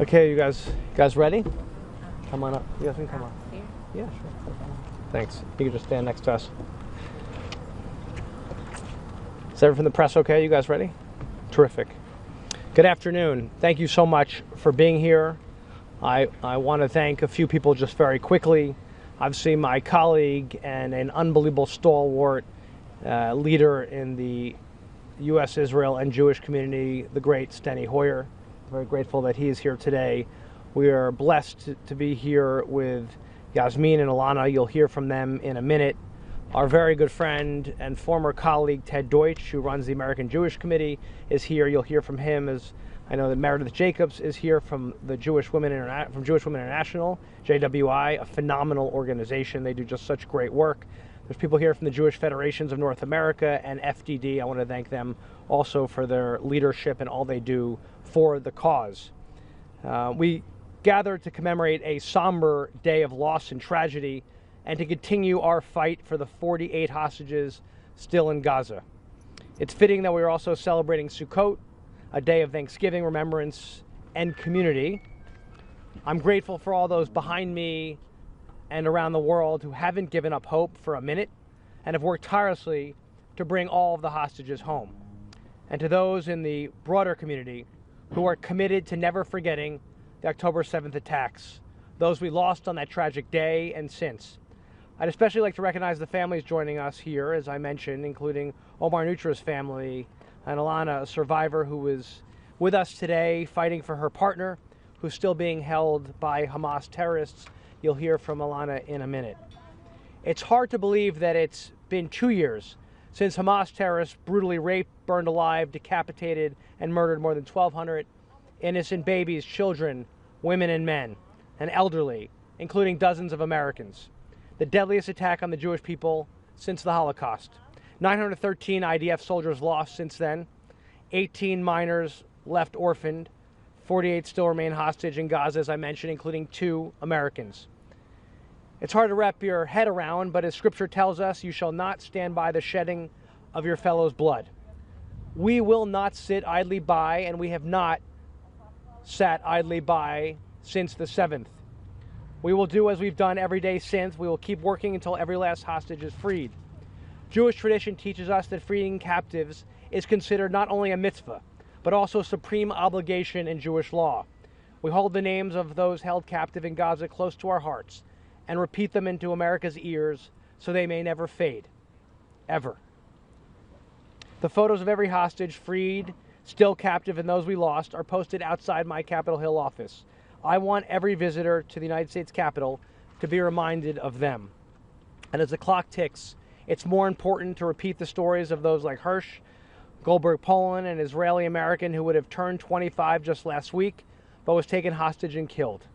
Okay, you guys ready? Come on up. You guys can come on. Here? Yeah, sure. Thanks. You can just stand next to us. Is everything from the press okay? You guys ready? Terrific. Good afternoon. Thank you so much for being here. I want to thank a few people just very quickly. Obviously, my colleague and an unbelievable stalwart leader in the U.S., Israel, and Jewish community, the great Steny Hoyer. Very grateful that he is here today. We are blessed to be here with Yasmin and Alana. You'll hear from them in a minute. Our very good friend and former colleague Ted Deutsch, who runs the American Jewish Committee, is here. You'll hear from him. As I know that Meredith Jacobs is here from the Jewish Women International, JWI, a phenomenal organization. They do just such great work. There's people here from the Jewish Federations of North America and FDD. I want to thank them also for their leadership and all they do for the cause. We gathered to commemorate a somber day of loss and tragedy and to continue our fight for the 48 hostages still in Gaza. It's fitting that we are also celebrating Sukkot, a day of thanksgiving, remembrance, and community. I'm grateful for all those behind me and around the world who haven't given up hope for a minute and have worked tirelessly to bring all of the hostages home. And to those in the broader community who are committed to never forgetting the October 7th attacks, those we lost on that tragic day and since. I'd especially like to recognize the families joining us here, as I mentioned, including Omar Nutra's family and Alana, a survivor who is with us today fighting for her partner, who's still being held by Hamas terrorists. You'll hear from Alana in a minute. It's hard to believe that it's been 2 years since Hamas terrorists brutally raped, burned alive, decapitated, and murdered more than 1,200 innocent babies, children, women and men, and elderly, including dozens of Americans. The deadliest attack on the Jewish people since the Holocaust. 913 IDF soldiers lost since then, 18 minors left orphaned, 48 still remain hostage in Gaza, as I mentioned, including 2 Americans. It's hard to wrap your head around, but as Scripture tells us, you shall not stand by the shedding of your fellow's blood. We will not sit idly by, and we have not sat idly by since the 7th. We will do as we've done every day since. We will keep working until every last hostage is freed. Jewish tradition teaches us that freeing captives is considered not only a mitzvah, but also a supreme obligation in Jewish law. We hold the names of those held captive in Gaza close to our hearts and repeat them into America's ears so they may never fade, ever. The photos of every hostage freed, still captive, and those we lost are posted outside my Capitol Hill office. I want every visitor to the United States Capitol to be reminded of them. And as the clock ticks, it's more important to repeat the stories of those like Hirsch, Goldberg Poland, an Israeli-American who would have turned 25 just last week, but was taken hostage and killed.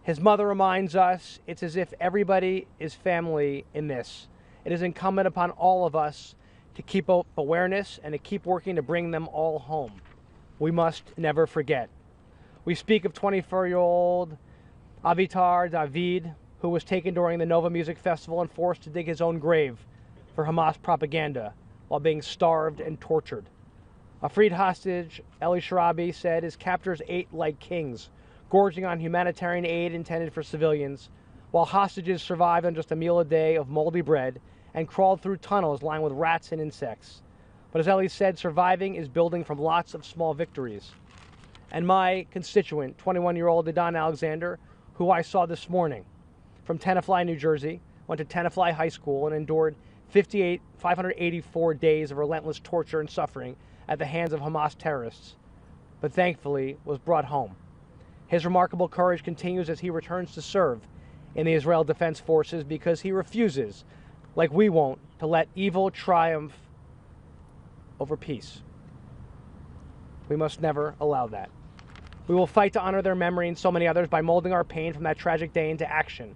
His mother reminds us it's as if everybody is family in this. It is incumbent upon all of us to keep up awareness and to keep working to bring them all home. We must never forget. We speak of 24-year-old Avitar David, who was taken during the Nova Music Festival and forced to dig his own grave for Hamas propaganda while being starved and tortured. A freed hostage, Eli Sharabi, said his captors ate like kings, gorging on humanitarian aid intended for civilians, while hostages survived on just a meal a day of moldy bread and crawled through tunnels lined with rats and insects. But as Eli said, surviving is building from lots of small victories. And my constituent, 21-year-old Adon Alexander, who I saw this morning from Tenafly, New Jersey, went to Tenafly High School and endured 584 days of relentless torture and suffering at the hands of Hamas terrorists, but thankfully was brought home. His remarkable courage continues as he returns to serve in the Israel Defense Forces because he refuses, like we won't, to let evil triumph over peace. We must never allow that. We will fight to honor their memory and so many others by molding our pain from that tragic day into action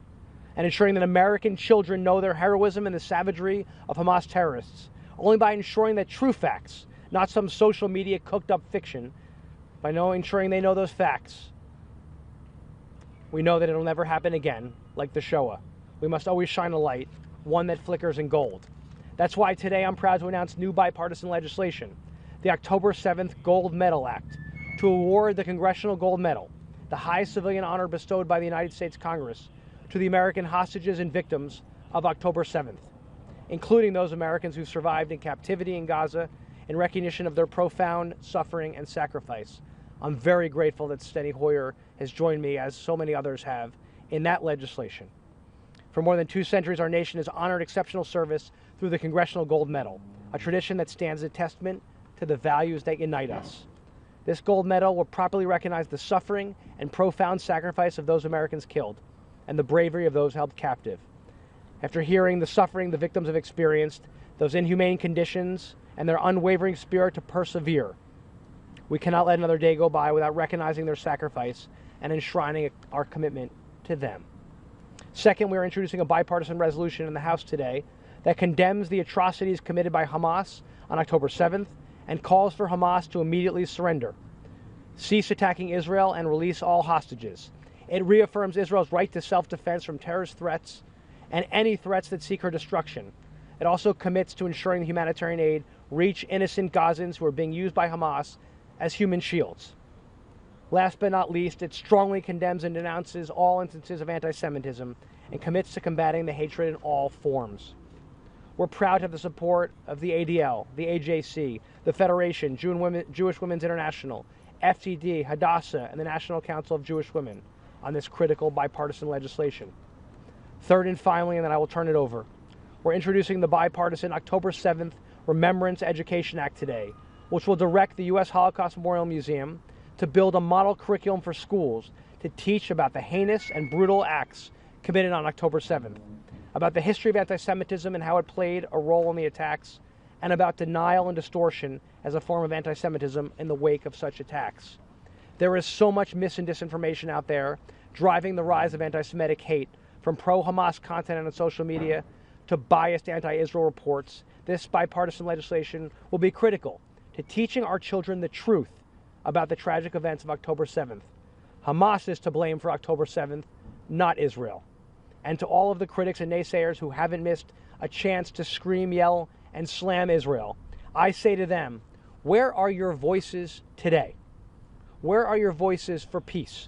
and ensuring that American children know their heroism and the savagery of Hamas terrorists. Only by ensuring that true facts, not some social media cooked up fiction, by ensuring they know those facts, we know that it'll never happen again, like the Shoah. We must always shine a light, one that flickers in gold. That's why today I'm proud to announce new bipartisan legislation, the October 7th Gold Medal Act, to award the Congressional Gold Medal the highest civilian honor bestowed by the United States Congress to the American hostages and victims of October 7th, including those Americans who survived in captivity in Gaza, in recognition of their profound suffering and sacrifice. I'm very grateful that Steny Hoyer has joined me, as so many others have, in that legislation. For more than 2 centuries, our nation has honored exceptional service through the Congressional Gold Medal, a tradition that stands a testament to the values that unite us. This gold medal will properly recognize the suffering and profound sacrifice of those Americans killed and the bravery of those held captive. After hearing the suffering the victims have experienced, those inhumane conditions, and their unwavering spirit to persevere, we cannot let another day go by without recognizing their sacrifice and enshrining our commitment to them. Second, we are introducing a bipartisan resolution in the House today that condemns the atrocities committed by Hamas on October 7th and calls for Hamas to immediately surrender, cease attacking Israel, and release all hostages. It reaffirms Israel's right to self-defense from terrorist threats and any threats that seek her destruction. It also commits to ensuring the humanitarian aid reach innocent Gazans who are being used by Hamas as human shields. Last but not least, it strongly condemns and denounces all instances of anti-Semitism and commits to combating the hatred in all forms. We're proud to have the support of the ADL, the AJC, the Federation, Jewish Women's International, FTD, Hadassah, and the National Council of Jewish Women on this critical bipartisan legislation. Third and finally, and then I will turn it over, we're introducing the bipartisan October 7th Remembrance Education Act today, which will direct the U.S. Holocaust Memorial Museum to build a model curriculum for schools to teach about the heinous and brutal acts committed on October 7th, about the history of anti-Semitism and how it played a role in the attacks, and about denial and distortion as a form of anti-Semitism in the wake of such attacks. There is so much mis and disinformation out there driving the rise of anti-Semitic hate, from pro-Hamas content on social media to biased anti-Israel reports. This bipartisan legislation will be critical to teaching our children the truth about the tragic events of October 7th. Hamas is to blame for October 7th, not Israel. And to all of the critics and naysayers who haven't missed a chance to scream, yell, and slam Israel, I say to them, where are your voices today? Where are your voices for peace?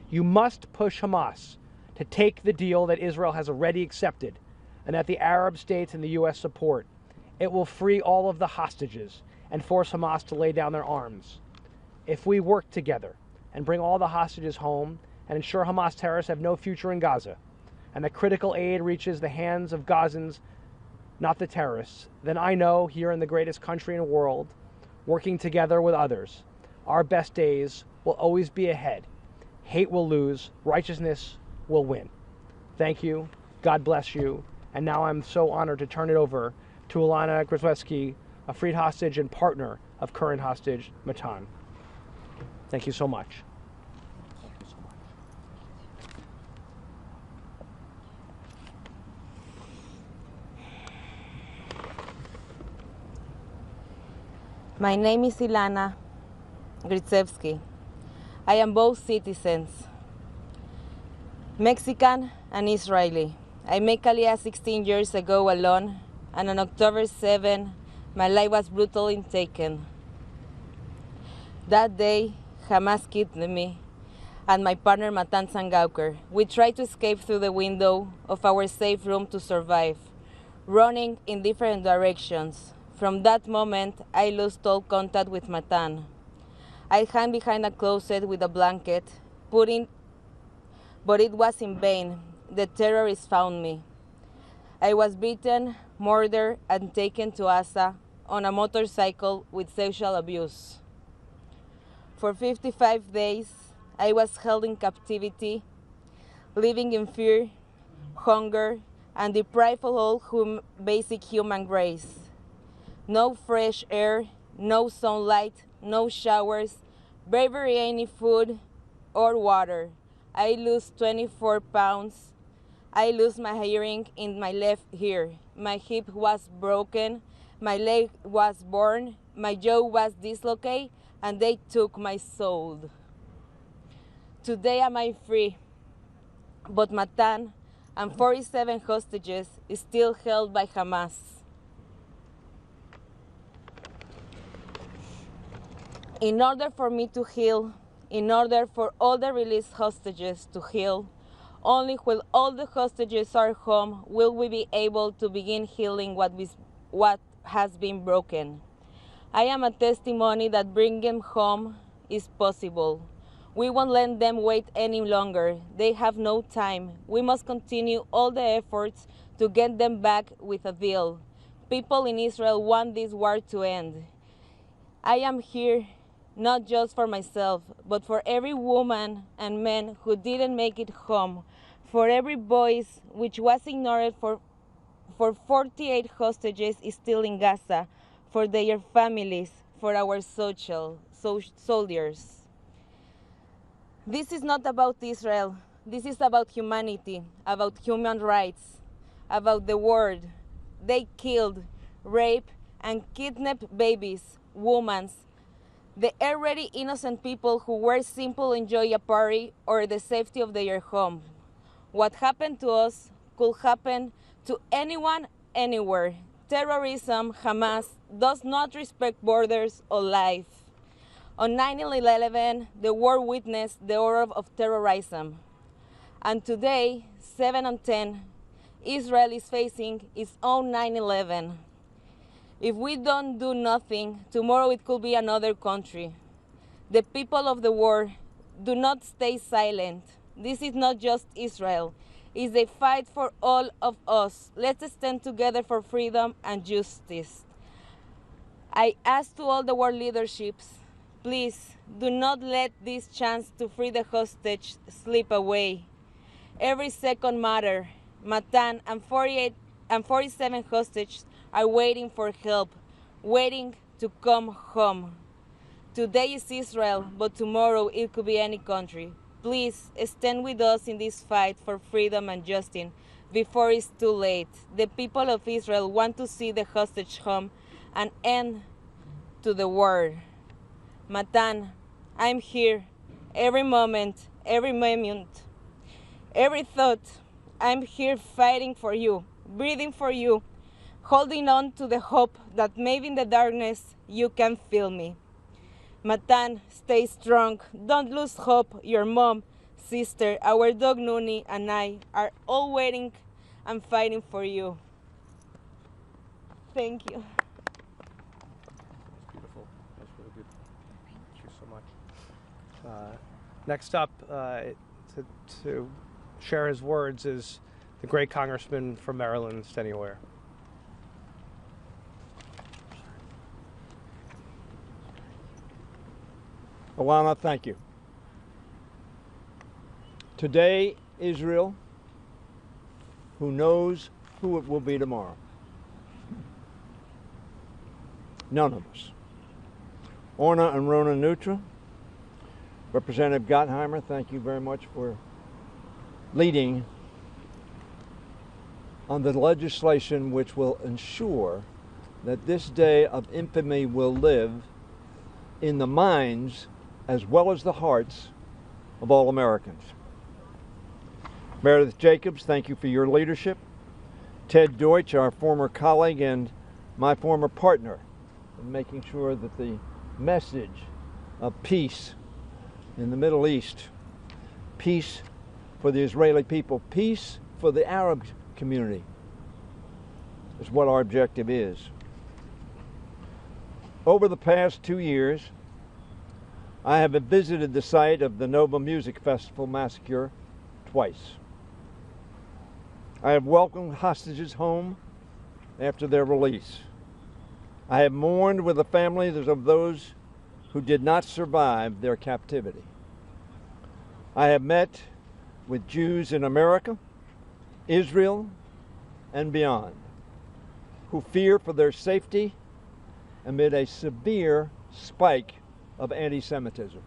You must push Hamas to take the deal that Israel has already accepted and that the Arab states and the U.S. support. It will free all of the hostages and force Hamas to lay down their arms. If we work together and bring all the hostages home and ensure Hamas terrorists have no future in Gaza, and that critical aid reaches the hands of Gazans, not the terrorists, then I know here in the greatest country in the world, working together with others, our best days will always be ahead. Hate will lose, righteousness will win. Thank you, God bless you, and now I'm so honored to turn it over to Ilana Grozewski, a freed hostage and partner of current hostage Matan. Thank you so much. My name is Ilana Grozewski. I am both citizens, Mexican and Israeli. I made Aliyah 16 years ago alone, and on October 7, my life was brutally taken. That day, Hamas kidnapped me and my partner Matan Sangauker. We tried to escape through the window of our safe room to survive, running in different directions. From that moment, I lost all contact with Matan. I hid behind a closet with a blanket, but it was in vain. The terrorists found me. I was beaten, murdered, and taken to Asa on a motorcycle with sexual abuse. For 55 days, I was held in captivity, living in fear, hunger, and deprived of all basic human grace. No fresh air, no sunlight, no showers, barely any food or water. I lost 24 pounds. I lost my hearing in my left ear. My hip was broken, my leg was burned, my jaw was dislocated, and they took my soul. Today am I free, but Matan and 47 hostages is still held by Hamas. In order for me to heal, in order for all the released hostages to heal. Only when all the hostages are home will we be able to begin healing what has been broken. I am a testimony that bringing them home is possible. We won't let them wait any longer. They have no time. We must continue all the efforts to get them back with a deal. People in Israel want this war to end. I am here not just for myself, but for every woman and man who didn't make it home, for every voice which was ignored, for 48 hostages still in Gaza, for their families, for our soldiers. This is not about Israel. This is about humanity, about human rights, about the world. They killed, raped, and kidnapped babies, women, the already innocent people who were simply enjoying a party or the safety of their home. What happened to us could happen to anyone, anywhere. Terrorism, Hamas, does not respect borders or life. On 9/11, the world witnessed the horror of terrorism. And today, 7/10, Israel is facing its own 9/11. If we don't do nothing, tomorrow it could be another country. The people of the world, do not stay silent. This is not just Israel. It's a fight for all of us. Let's stand together for freedom and justice. I ask to all the world leaderships, please do not let this chance to free the hostage slip away. Every second matters. Matan and 47 hostages are waiting for help, waiting to come home. Today is Israel, but tomorrow it could be any country. Please stand with us in this fight for freedom and justice before it's too late. The people of Israel want to see the hostage home and end to the war. Matan, I'm here every moment, every thought. I'm here fighting for you, breathing for you, holding on to the hope that maybe in the darkness you can feel me. Matan, stay strong. Don't lose hope. Your mom, sister, our dog Nuni, and I are all waiting and fighting for you. Thank you. That's beautiful. That's really good. Thank you so much. Next up, to share his words is the great Congressman from Maryland, Steny Hoyer. Alana, thank you. Today, Israel, who knows who it will be tomorrow? None of us. Orna and Rona Nutra, Representative Gottheimer, thank you very much for leading on the legislation which will ensure that this day of infamy will live in the minds as well as the hearts of all Americans. Meredith Jacobs, thank you for your leadership. Ted Deutsch, our former colleague and my former partner in making sure that the message of peace in the Middle East, peace for the Israeli people, peace for the Arab community is what our objective is. Over the past 2 years, I have visited the site of the Nova Music Festival massacre twice. I have welcomed hostages home after their release. I have mourned with the families of those who did not survive their captivity. I have met with Jews in America, Israel, and beyond, who fear for their safety amid a severe spike of anti-Semitism.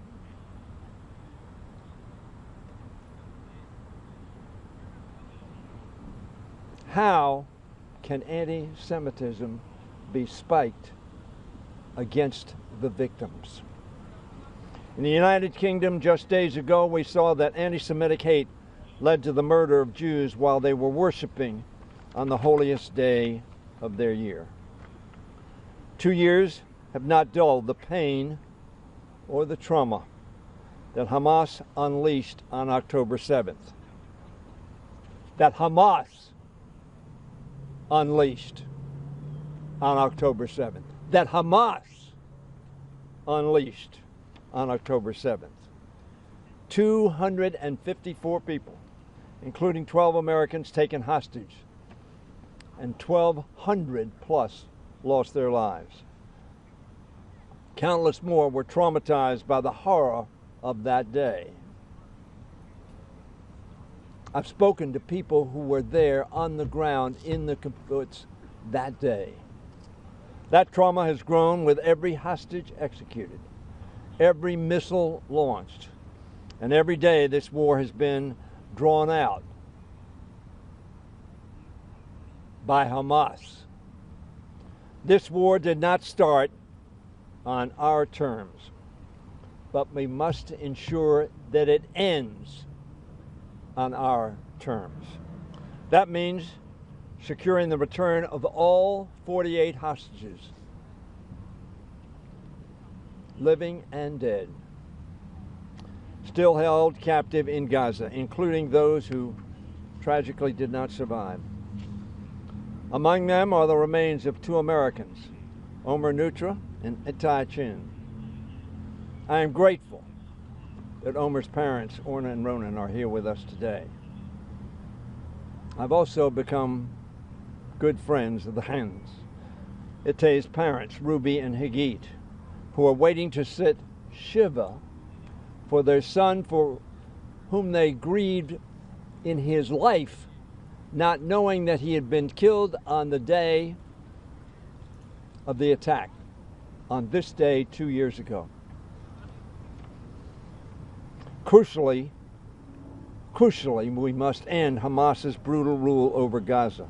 How can anti-Semitism be spiked against the victims? In the United Kingdom, just days ago, we saw that anti-Semitic hate led to the murder of Jews while they were worshiping on the holiest day of their year. 2 years have not dulled the pain or the trauma that Hamas unleashed on October 7th. That Hamas unleashed on October 7th. That Hamas unleashed on October 7th. 254 people, including 12 Americans, taken hostage, and 1,200 plus lost their lives. Countless more were traumatized by the horror of that day. I've spoken to people who were there on the ground in the kibbutz that day. That trauma has grown with every hostage executed, every missile launched, and every day this war has been drawn out by Hamas. This war did not start on our terms, but we must ensure that it ends on our terms. That means securing the return of all 48 hostages, living and dead, still held captive in Gaza, including those who tragically did not survive. Among them are the remains of 2 Americans, Omer Nutra and Itai Chin. I am grateful that Omer's parents, Orna and Ronan, are here with us today. I've also become good friends of the Hens, Itai's parents, Ruby and Hagit, who are waiting to sit Shiva for their son, for whom they grieved in his life, not knowing that he had been killed on the day of the attack, on this day 2 years ago. Crucially, we must end Hamas's brutal rule over Gaza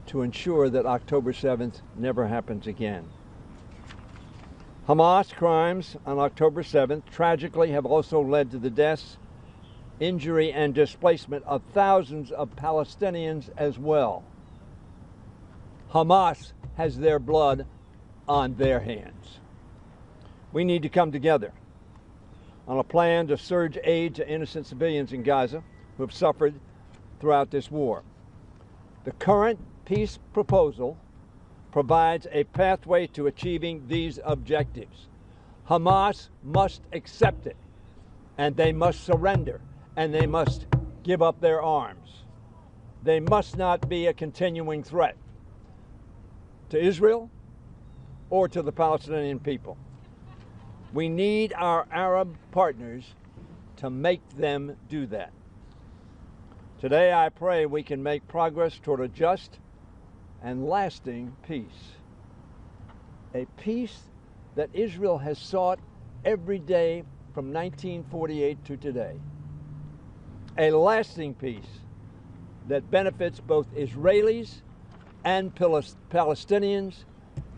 to ensure that October 7th never happens again. Hamas crimes on October 7th tragically have also led to the deaths, injury, and displacement of thousands of Palestinians as well. Hamas has their blood on their hands. We need to come together on a plan to surge aid to innocent civilians in Gaza who have suffered throughout this war. The current peace proposal provides a pathway to achieving these objectives. Hamas must accept it, and they must surrender, and they must give up their arms. They must not be a continuing threat to Israel or to the Palestinian people. We need our Arab partners to make them do that. Today, I pray we can make progress toward a just and lasting peace. A peace that Israel has sought every day from 1948 to today. A lasting peace that benefits both Israelis and Palestinians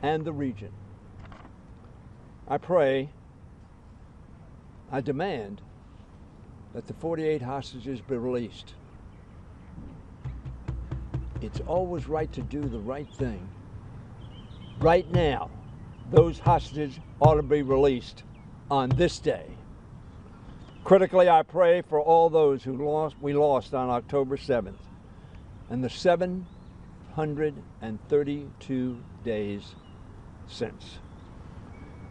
and the region. I pray, I demand that the 48 hostages be released. It's always right to do the right thing. Right now, those hostages ought to be released on this day. Critically, I pray for all those we lost on October 7th and the 732 days since.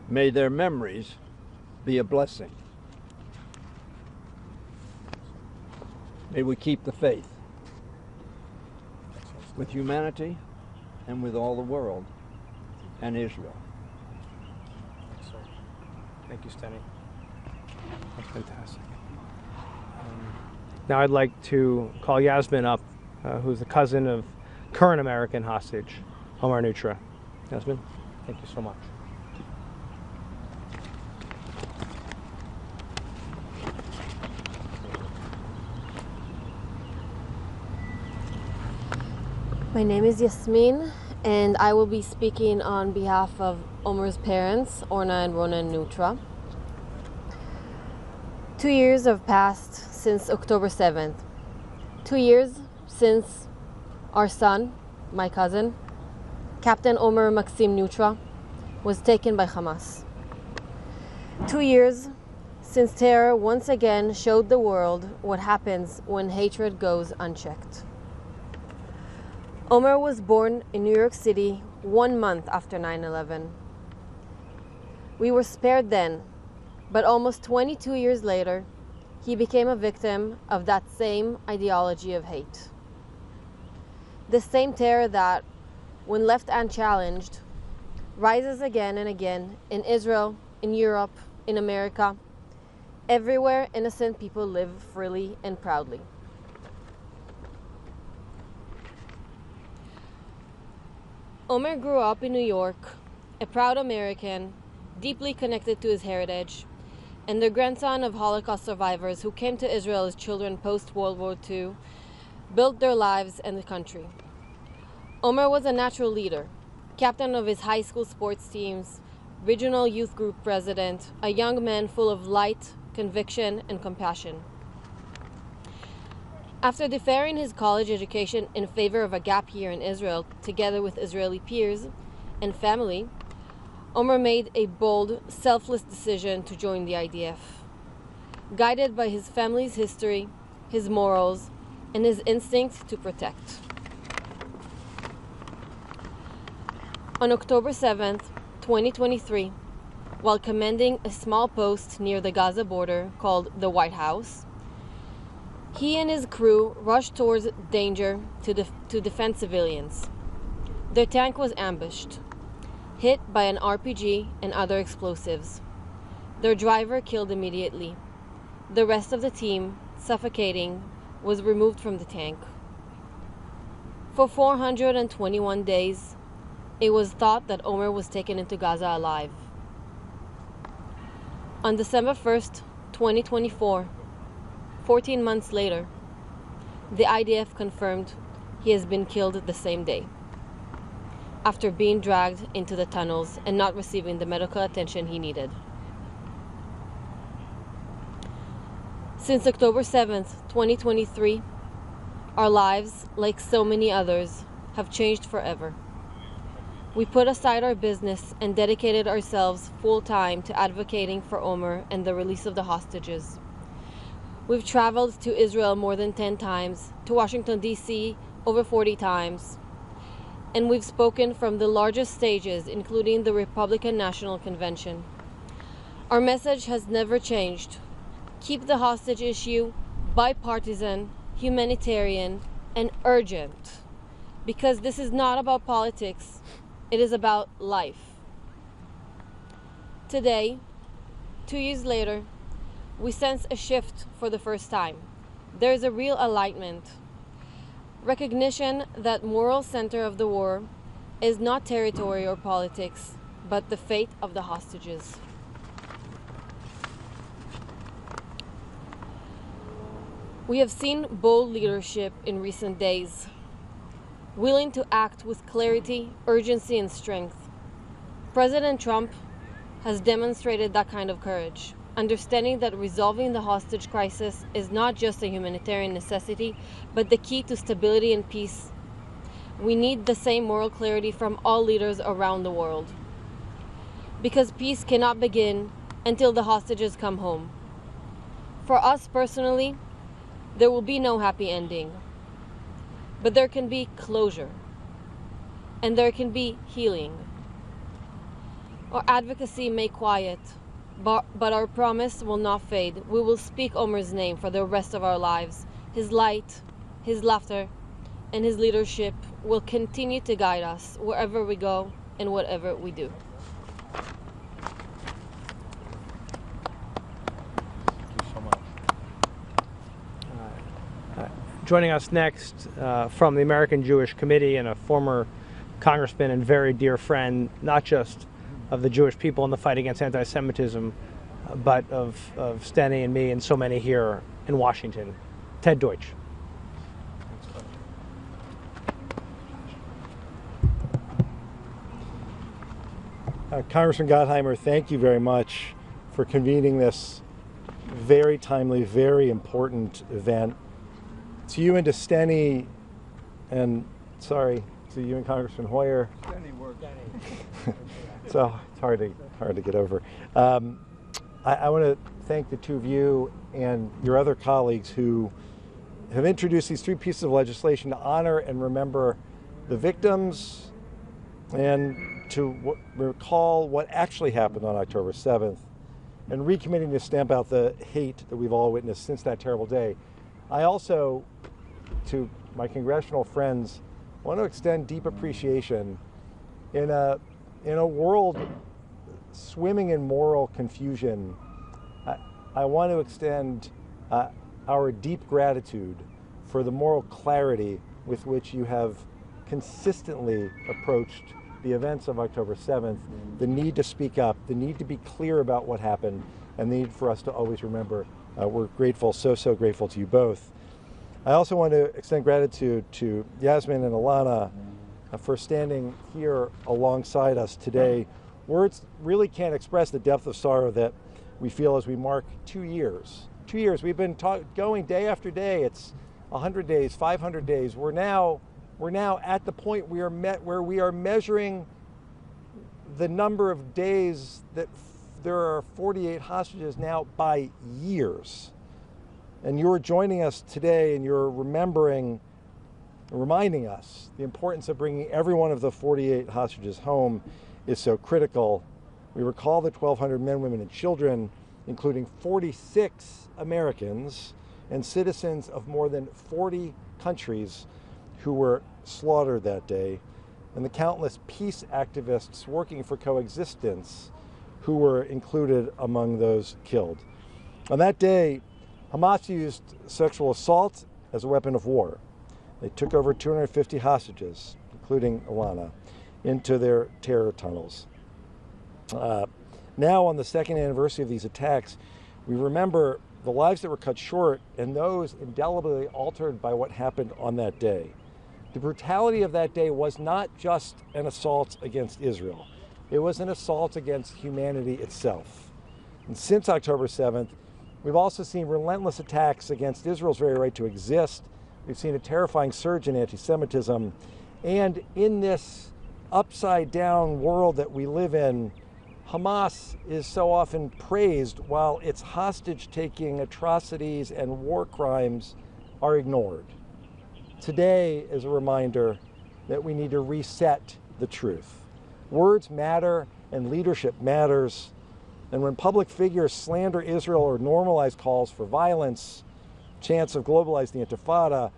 May their memories be a blessing. May we keep the faith with humanity and with all the world and Israel. Thank you, Steny. That's fantastic. Now I'd like to call Yasmin up, who's the cousin of current American hostage, Omer Nutra. Yasmin, thank you so much. My name is Yasmin, and I will be speaking on behalf of Omer's parents, Orna and Ronan Nutra. 2 years have passed since October 7th. 2 years since our son, my cousin, Captain Omer Maxim Nutra, was taken by Hamas. 2 years since terror once again showed the world what happens when hatred goes unchecked. Omer was born in New York City 1 month after 9/11. We were spared then, but almost 22 years later, he became a victim of that same ideology of hate. The same terror that, when left unchallenged, rises again and again in Israel, in Europe, in America, everywhere innocent people live freely and proudly. Omer grew up in New York, a proud American, deeply connected to his heritage, and the grandson of Holocaust survivors who came to Israel as children post-World War II, built their lives and the country. Omer was a natural leader, captain of his high school sports teams, regional youth group president, a young man full of light, conviction, and compassion. After deferring his college education in favor of a gap year in Israel, together with Israeli peers and family, Omer made a bold, selfless decision to join the IDF. Guided by his family's history, his morals, and his instinct to protect. On October 7th, 2023, while commanding a small post near the Gaza border called the White House, he and his crew rushed towards danger to defend civilians. Their tank was ambushed, hit by an RPG and other explosives. Their driver killed immediately. The rest of the team, suffocating, was removed from the tank. For 421 days, it was thought that Omer was taken into Gaza alive. On December 1st, 2024, 14 months later, the IDF confirmed he has been killed the same day, after being dragged into the tunnels and not receiving the medical attention he needed. Since October 7th, 2023, our lives, like so many others, have changed forever. We put aside our business and dedicated ourselves full-time to advocating for Omer and the release of the hostages. We've traveled to Israel more than 10 times, to Washington, D.C. over 40 times, and we've spoken from the largest stages, including the Republican National Convention. Our message has never changed. Keep the hostage issue bipartisan, humanitarian, and urgent, because this is not about politics. It is about life. Today, 2 years later, we sense a shift for the first time. There is a real alignment. Recognition that moral center of the war is not territory or politics, but the fate of the hostages. We have seen bold leadership in recent days, willing to act with clarity, urgency, and strength. President Trump has demonstrated that kind of courage, understanding that resolving the hostage crisis is not just a humanitarian necessity, but the key to stability and peace. We need the same moral clarity from all leaders around the world, because peace cannot begin until the hostages come home. For us personally, there will be no happy ending. But there can be closure, and there can be healing. Our advocacy may quiet, but our promise will not fade. We will speak Omer's name for the rest of our lives. His light, his laughter, and his leadership will continue to guide us wherever we go and whatever we do. Joining us next from the American Jewish Committee and a former congressman and very dear friend, not just of the Jewish people in the fight against anti-Semitism, but of Steny and me and so many here in Washington, Ted Deutsch. Congressman Gottheimer, thank you very much for convening this very timely, very important event. To you and to Steny, and sorry, to you and Congressman Hoyer. Steny works. So it's hard to get over. I want to thank the two of you and your other colleagues who have introduced these three pieces of legislation to honor and remember the victims and to recall what actually happened on October 7th and recommitting to stamp out the hate that we've all witnessed since that terrible day. I also, to my congressional friends, want to extend deep appreciation in a world swimming in moral confusion. I want to extend our deep gratitude for the moral clarity with which you have consistently approached the events of October 7th, the need to speak up, the need to be clear about what happened, and the need for us to always remember we're grateful, so grateful to you both. I also want to extend gratitude to Yasmin and Alana for standing here alongside us today. Words really can't express the depth of sorrow that we feel as we mark 2 years. 2 years, we've been going day after day. It's 100 days, 500 days. We're now at the point where we are measuring the number of days that there are 48 hostages now by years. And you're joining us today and you're reminding us the importance of bringing every one of the 48 hostages home is so critical. We recall the 1,200 men, women, and children, including 46 Americans and citizens of more than 40 countries who were slaughtered that day, and the countless peace activists working for coexistence who were included among those killed. On that day, Hamas used sexual assault as a weapon of war. They took over 250 hostages, including Alana, into their terror tunnels. Now, on the second anniversary of these attacks, we remember the lives that were cut short and those indelibly altered by what happened on that day. The brutality of that day was not just an assault against Israel. It was an assault against humanity itself. And since October 7th, we've also seen relentless attacks against Israel's very right to exist. We've seen a terrifying surge in anti-Semitism. And in this upside-down world that we live in, Hamas is so often praised while its hostage-taking atrocities and war crimes are ignored. Today is a reminder that we need to reset the truth. Words matter and leadership matters. And when public figures slander Israel or normalize calls for violence, chants of globalizing the Intifada,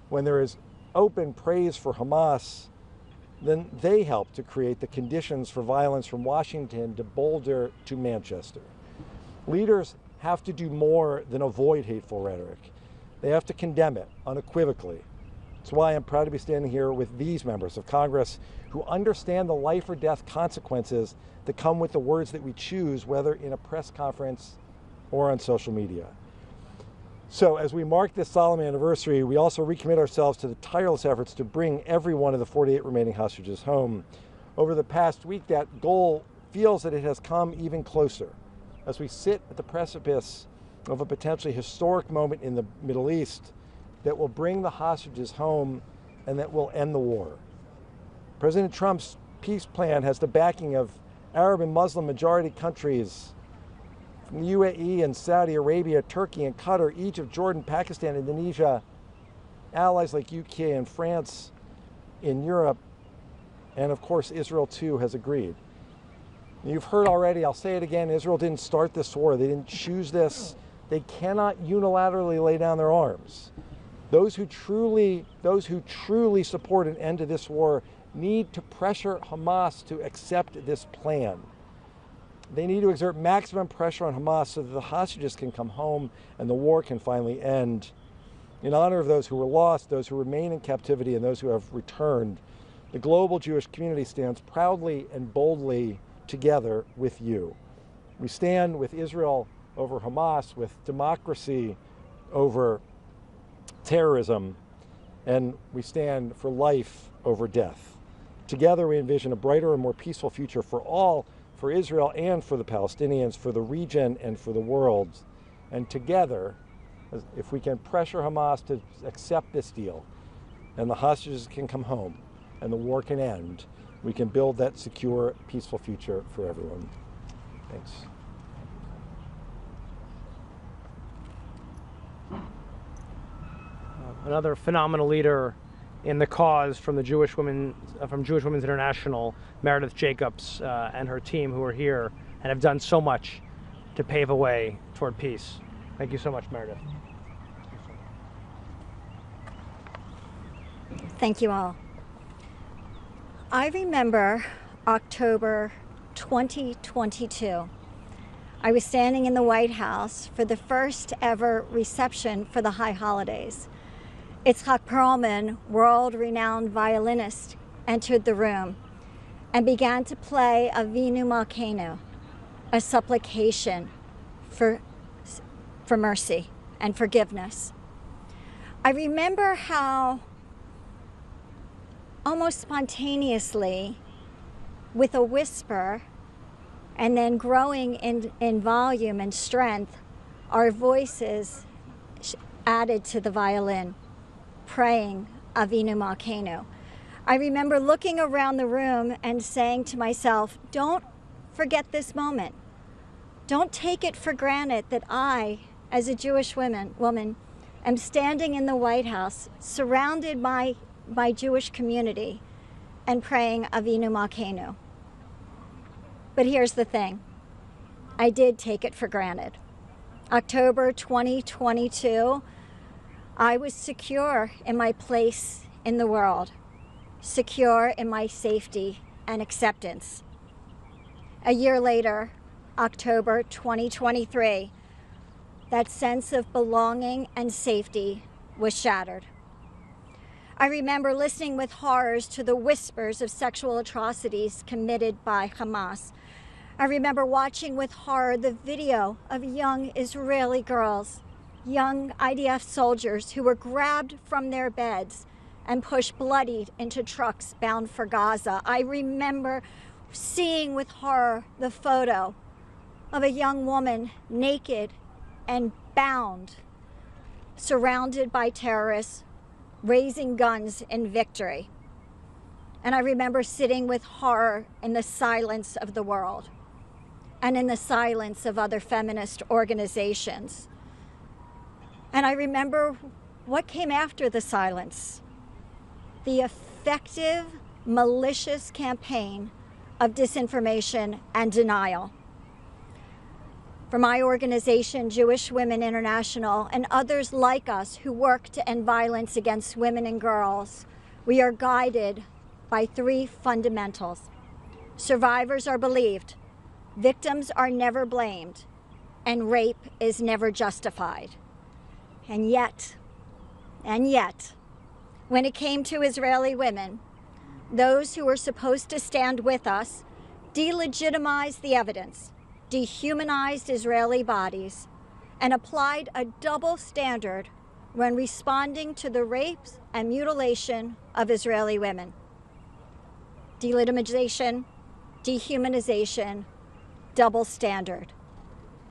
when there is open praise for Hamas, then they help to create the conditions for violence from Washington to Boulder to Manchester. Leaders have to do more than avoid hateful rhetoric. They have to condemn it unequivocally. That's why I'm proud to be standing here with these members of Congress who understand the life or death consequences that come with the words that we choose, whether in a press conference or on social media. So as we mark this solemn anniversary, we also recommit ourselves to the tireless efforts to bring every one of the 48 remaining hostages home. Over the past week, that goal feels that it has come even closer as we sit at the precipice of a potentially historic moment in the Middle East that will bring the hostages home and that will end the war. President Trump's peace plan has the backing of Arab and Muslim majority countries from the UAE and Saudi Arabia, Turkey and Qatar, Egypt, Jordan, Pakistan, Indonesia, allies like UK and France in Europe, and of course Israel too has agreed. You've heard already, I'll say it again, Israel didn't start this war, they didn't choose this. They cannot unilaterally lay down their arms. Those who truly support an end to this war need to pressure Hamas to accept this plan. They need to exert maximum pressure on Hamas so that the hostages can come home and the war can finally end. In honor of those who were lost, those who remain in captivity, and those who have returned, the global Jewish community stands proudly and boldly together with you. We stand with Israel over Hamas, with democracy over terrorism, and we stand for life over death. Together we envision a brighter and more peaceful future for all, for Israel and for the Palestinians, for the region and for the world. And together, if we can pressure Hamas to accept this deal, and the hostages can come home, and the war can end, we can build that secure, peaceful future for everyone. Thanks. another phenomenal leader in the cause from the Jewish Women, from Jewish Women's International, Meredith Jacobs and her team, who are here and have done so much to pave a way toward peace. Thank you so much, Meredith. Thank you all. I remember October 2022. I was standing in the White House for the first ever reception for the high holidays. Itzhak Perlman, world-renowned violinist, entered the room and began to play Avinu Malkeinu, a supplication for mercy and forgiveness. I remember how almost spontaneously, with a whisper and then growing in volume and strength, our voices added to the violin, praying Avinu Malkeinu. I remember looking around the room and saying to myself, don't forget this moment. Don't take it for granted that I, as a Jewish woman, am standing in the White House, surrounded by Jewish community, and praying Avinu Malkeinu. But here's the thing. I did take it for granted. October 2022, I was secure in my place in the world, secure in my safety and acceptance. A year later, October 2023, that sense of belonging and safety was shattered. I remember listening with horrors to the whispers of sexual atrocities committed by Hamas. I remember watching with horror the video of young Israeli girls, young IDF soldiers who were grabbed from their beds and pushed bloodied into trucks bound for Gaza. I remember seeing with horror the photo of a young woman naked and bound, surrounded by terrorists, raising guns in victory. And I remember sitting with horror in the silence of the world and in the silence of other feminist organizations. And I remember what came after the silence: the effective, malicious campaign of disinformation and denial. For my organization, Jewish Women International, and others like us who work to end violence against women and girls, we are guided by three fundamentals. Survivors are believed, victims are never blamed, and rape is never justified. And yet, when it came to Israeli women, those who were supposed to stand with us delegitimized the evidence, dehumanized Israeli bodies, and applied a double standard when responding to the rapes and mutilation of Israeli women. Delegitimization, dehumanization, double standard,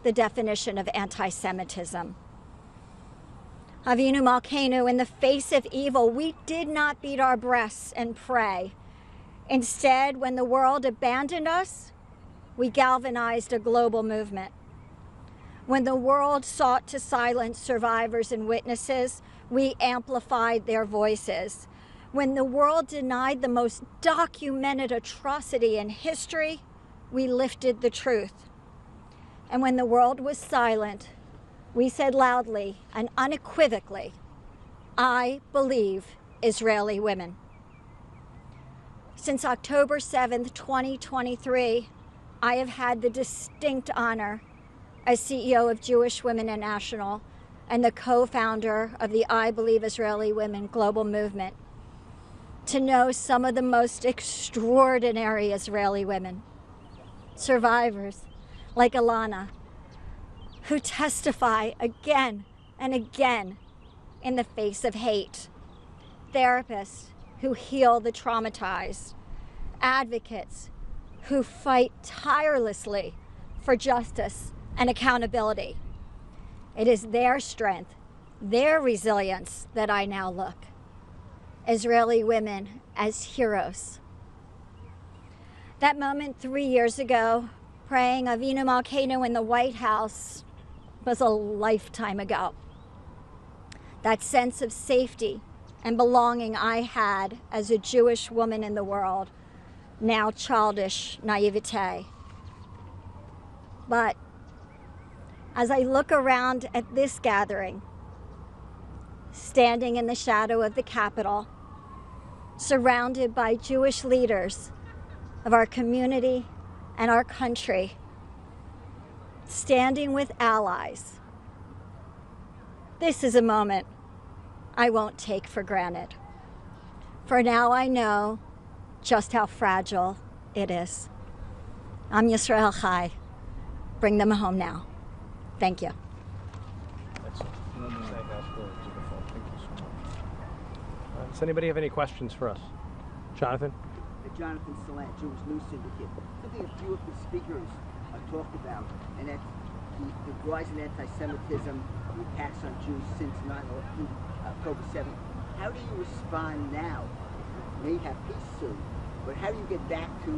the definition of anti-Semitism. Avinu Malkeinu, in the face of evil, we did not beat our breasts and pray. Instead, when the world abandoned us, we galvanized a global movement. When the world sought to silence survivors and witnesses, we amplified their voices. When the world denied the most documented atrocity in history, we lifted the truth. And when the world was silent, we said loudly and unequivocally, I believe Israeli women. Since October 7th, 2023, I have had the distinct honor as CEO of Jewish Women International and the co-founder of the I Believe Israeli Women global movement to know some of the most extraordinary Israeli women, survivors like Alana, who testify again and again in the face of hate, therapists who heal the traumatized, advocates who fight tirelessly for justice and accountability. It is their strength, their resilience that I now look. Israeli women as heroes. That moment 3 years ago, praying Avinu Malkeinu in the White House, was a lifetime ago. that sense of safety and belonging I had as a Jewish woman in the world, now childish naivete. But as I look around at this gathering, standing in the shadow of the Capitol, surrounded by Jewish leaders of our community and our country, standing with allies, this is a moment I won't take for granted. For now I know just how fragile it is. Am Yisrael Chai. Bring them home now. Thank you. Does anybody have any questions for us? Jonathan? Jonathan Salant, Jewish News Syndicate. Something a few of the speakers talked about, and that's the rise in anti-Semitism, the attacks on Jews since October 7th. How do you respond now? You may have peace soon, but how do you get back to,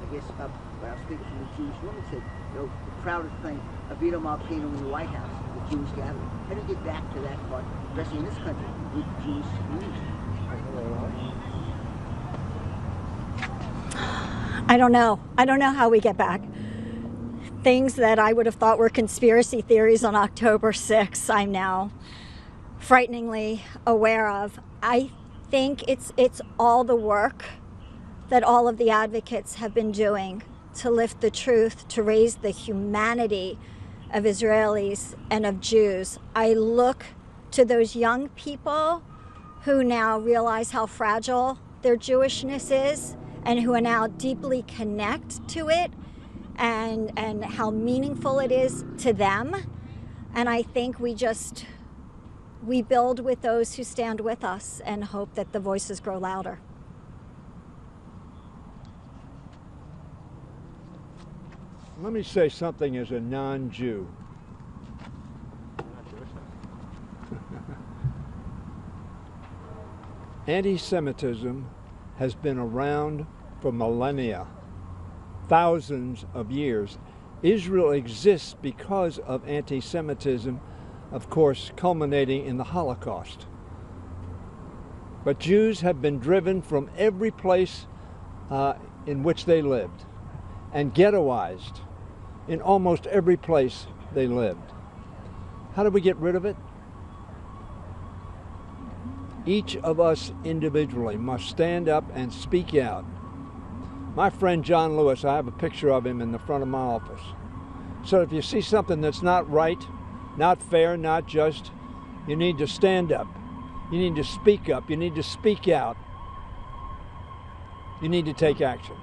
I guess, when I was speaking from the Jewish woman said, the proudest thing, Avinu Malkeinu in the White House, the Jewish gathering. How do you get back to that part, especially in this country, with the Jewish community? I don't know. I don't know how we get back. Things that I would have thought were conspiracy theories on October 6th, I'm now frighteningly aware of. I think it's all the work that all of the advocates have been doing to lift the truth, to raise the humanity of Israelis and of Jews. I look to those young people who now realize how fragile their Jewishness is and who are now deeply connect to it and how meaningful it is to them. And I think we build with those who stand with us and hope that the voices grow louder. Let me say something as a non-Jew. Anti-Semitism has been around for millennia, thousands of years. Israel exists because of anti-Semitism, of course, culminating in the Holocaust. But Jews have been driven from every place in which they lived and ghettoized in almost every place they lived. How do we get rid of it? Each of us individually must stand up and speak out. My friend John Lewis, I have a picture of him in the front of my office. So if you see something that's not right, not fair, not just, you need to stand up. You need to speak up. You need to speak out. You need to take action.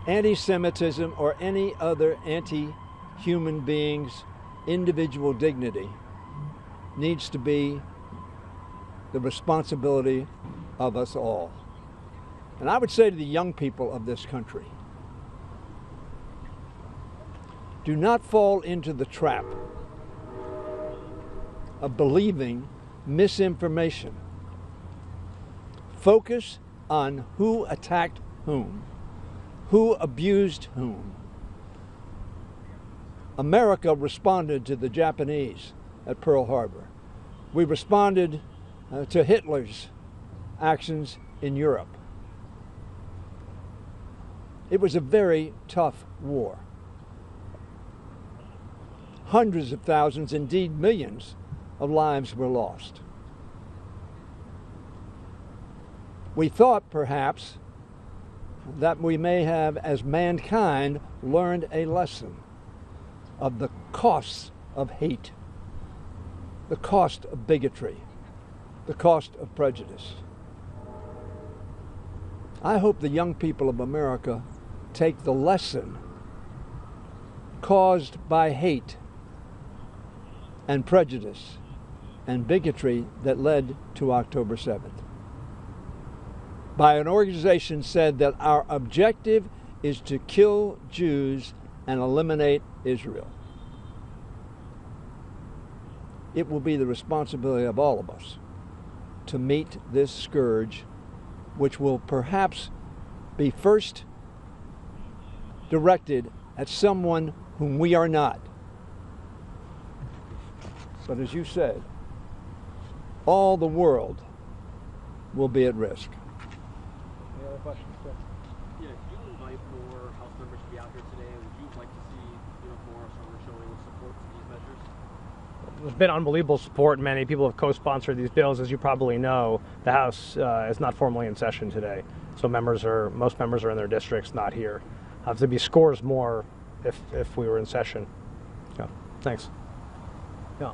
Anti-Semitism or any other anti-human being's individual dignity needs to be the responsibility of us all. And I would say to the young people of this country, do not fall into the trap of believing misinformation. Focus on who attacked whom, who abused whom. America responded to the Japanese at Pearl Harbor. We responded to Hitler's actions in Europe. It was a very tough war. Hundreds of thousands, indeed millions, of lives were lost. We thought, perhaps, that we may have, as mankind, learned a lesson of the costs of hate, the cost of bigotry, the cost of prejudice. I hope the young people of America take the lesson caused by hate and prejudice and bigotry that led to October 7th. By an organization said that our objective is to kill Jews and eliminate Israel. It will be the responsibility of all of us to meet this scourge, which will perhaps be first directed at someone whom we are not. But as you said, all the world will be at risk. Any other questions? Yeah, could you invite more House members to be out here today? Would you like to see more summer showing of support for these measures? There's been unbelievable support. Many people have co-sponsored these bills. As you probably know, the House is not formally in session today, so most members are in their districts, not here. There'd be scores more if we were in session. Yeah, thanks. Yeah.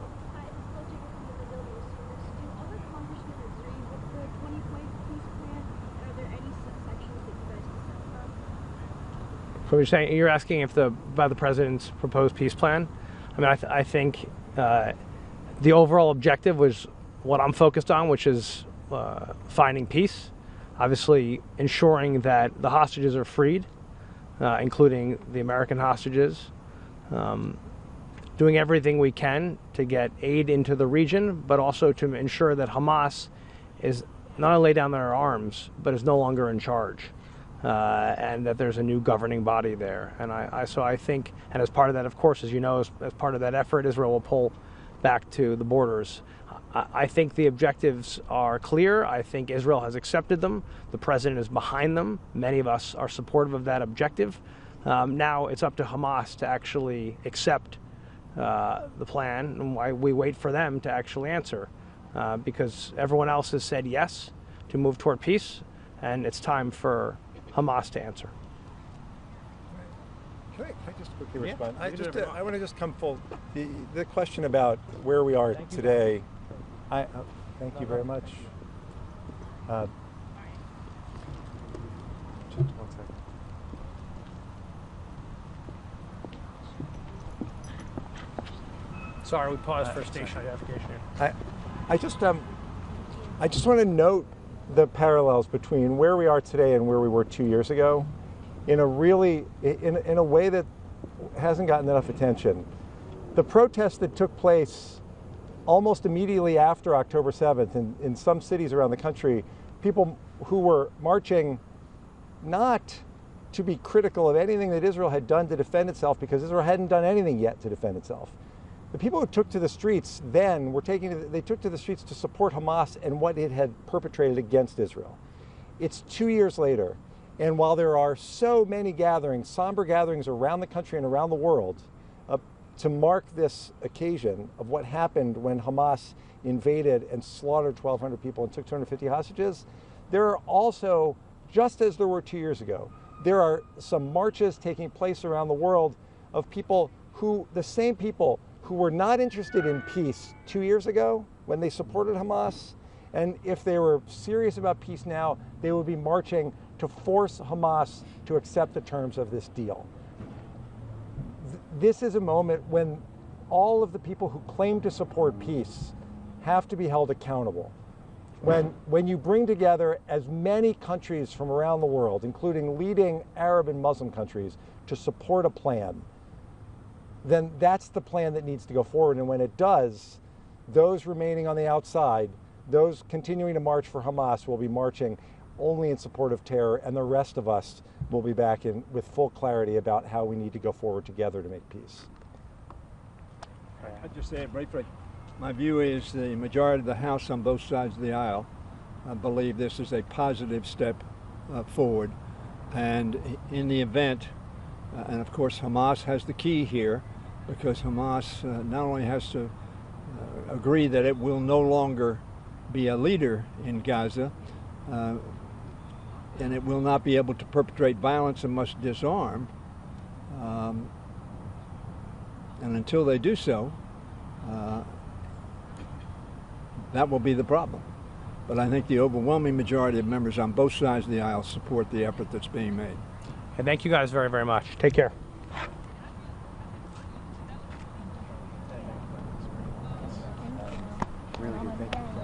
So you're asking if by the president's proposed peace plan? I mean, I think the overall objective was what I'm focused on, which is finding peace, obviously ensuring that the hostages are freed, including the American hostages, doing everything we can to get aid into the region, but also to ensure that Hamas is not only lay down their arms, but is no longer in charge. And that there's a new governing body there. And so I think, and as part of that, of course, as you know, as part of that effort, Israel will pull back to the borders. I think the objectives are clear. I think Israel has accepted them. The president is behind them. Many of us are supportive of that objective. Now it's up to Hamas to actually accept the plan, and why we wait for them to actually answer. Because everyone else has said yes to move toward peace, and it's time for Hamas to answer. Can I just quickly respond? I want to just come full. The question about where we are today. Thank you very much. Just 1 second. Sorry, we paused for station identification. I just want to note the parallels between where we are today and where we were 2 years ago in a way that hasn't gotten enough attention. The protests that took place almost immediately after October 7th in some cities around the country, people who were marching not to be critical of anything that Israel had done to defend itself, because Israel hadn't done anything yet to defend itself. The people who took to the streets then they took to the streets to support Hamas and what it had perpetrated against Israel. It's 2 years later, and while there are so many gatherings, somber gatherings around the country and around the world to mark this occasion of what happened when Hamas invaded and slaughtered 1,200 people and took 250 hostages, there are also, just as there were 2 years ago, there are some marches taking place around the world of people the same people who were not interested in peace 2 years ago when they supported Hamas, and if they were serious about peace now, they would be marching to force Hamas to accept the terms of this deal. This is a moment when all of the people who claim to support peace have to be held accountable. When you bring together as many countries from around the world, including leading Arab and Muslim countries, to support a plan, then that's the plan that needs to go forward. And when it does, those remaining on the outside, those continuing to march for Hamas, will be marching only in support of terror, and the rest of us will be back in with full clarity about how we need to go forward together to make peace. I'd just say it briefly. My view is the majority of the House on both sides of the aisle believe this is a positive step forward. And in the event, and of course Hamas has the key here, because Hamas not only has to agree that it will no longer be a leader in Gaza, and it will not be able to perpetrate violence and must disarm. And until they do so, that will be the problem. But I think the overwhelming majority of members on both sides of the aisle support the effort that's being made. And thank you guys very, very much. Take care. Really good, thank you.